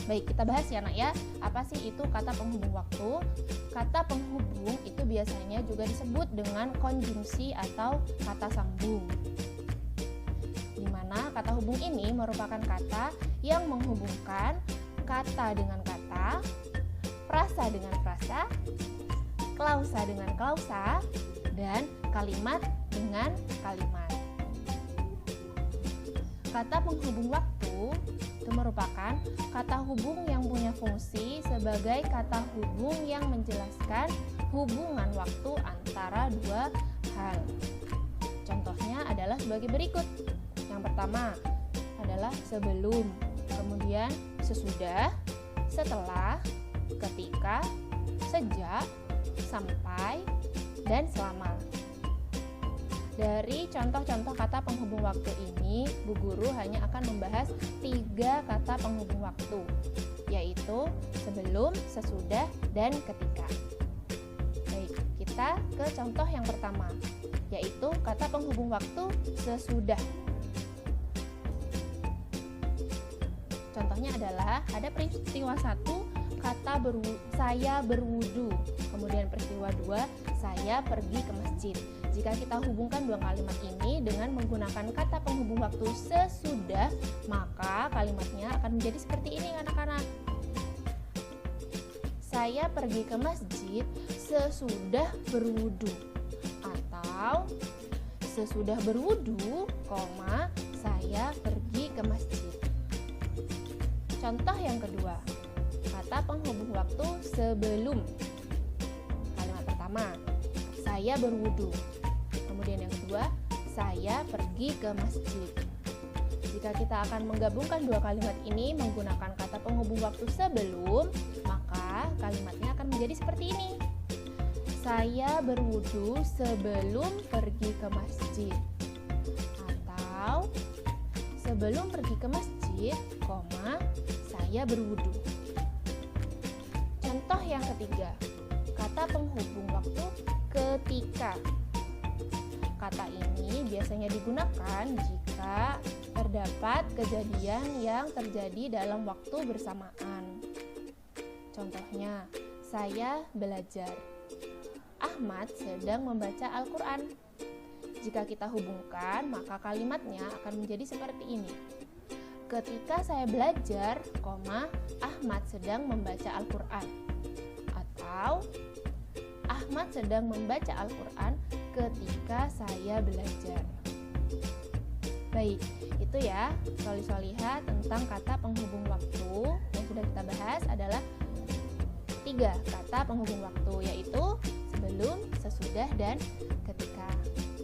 Baik, kita bahas ya nak ya. Apa sih itu kata penghubung waktu? Kata penghubung itu biasanya juga disebut dengan konjungsi atau kata sambung. Di mana kata hubung ini merupakan kata yang menghubungkan kata dengan kata, frasa dengan frasa, klausa dengan klausa, dan kalimat dengan kalimat. Kata penghubung waktu itu merupakan kata hubung yang punya fungsi sebagai kata hubung yang menjelaskan hubungan waktu antara dua hal. Contohnya adalah sebagai berikut. Yang pertama adalah sebelum, kemudian sesudah, setelah, ketika, sejak, sampai, dan selama. Dari contoh-contoh kata penghubung waktu ini, Bu Guru hanya akan membahas 3 kata penghubung waktu, yaitu sebelum, sesudah, dan ketika. Baik, kita ke contoh yang pertama, yaitu kata penghubung waktu sesudah. Contohnya adalah ada peristiwa 1, kata saya berwudu. Kemudian peristiwa 2, saya pergi ke masjid. Jika kita hubungkan dua kalimat ini dengan menggunakan kata penghubung waktu sesudah, maka kalimatnya akan menjadi seperti ini anak-anak. Saya pergi ke masjid sesudah berwudu. Atau sesudah berwudu, saya pergi ke masjid. Contoh yang kedua, kata penghubung waktu sebelum. Kalimat pertama, saya berwudu. Kemudian yang kedua, saya pergi ke masjid. Jika kita akan menggabungkan dua kalimat ini menggunakan kata penghubung waktu sebelum, maka kalimatnya akan menjadi seperti ini. Saya berwudu sebelum pergi ke masjid. Atau sebelum pergi ke masjid, saya berwudu. Contoh yang ketiga, kata penghubung waktu ketika. Kata ini biasanya digunakan jika terdapat kejadian yang terjadi dalam waktu bersamaan. Contohnya, saya belajar. Ahmad sedang membaca Al-Quran. Jika kita hubungkan, maka kalimatnya akan menjadi seperti ini. Ketika saya belajar, Ahmad sedang membaca Al-Quran. Atau Ahmad sedang membaca Al-Quran ketika saya belajar. Baik, itu ya soli-soliha tentang kata penghubung waktu yang sudah kita bahas adalah 3 kata penghubung waktu, yaitu sebelum, sesudah, dan ketika.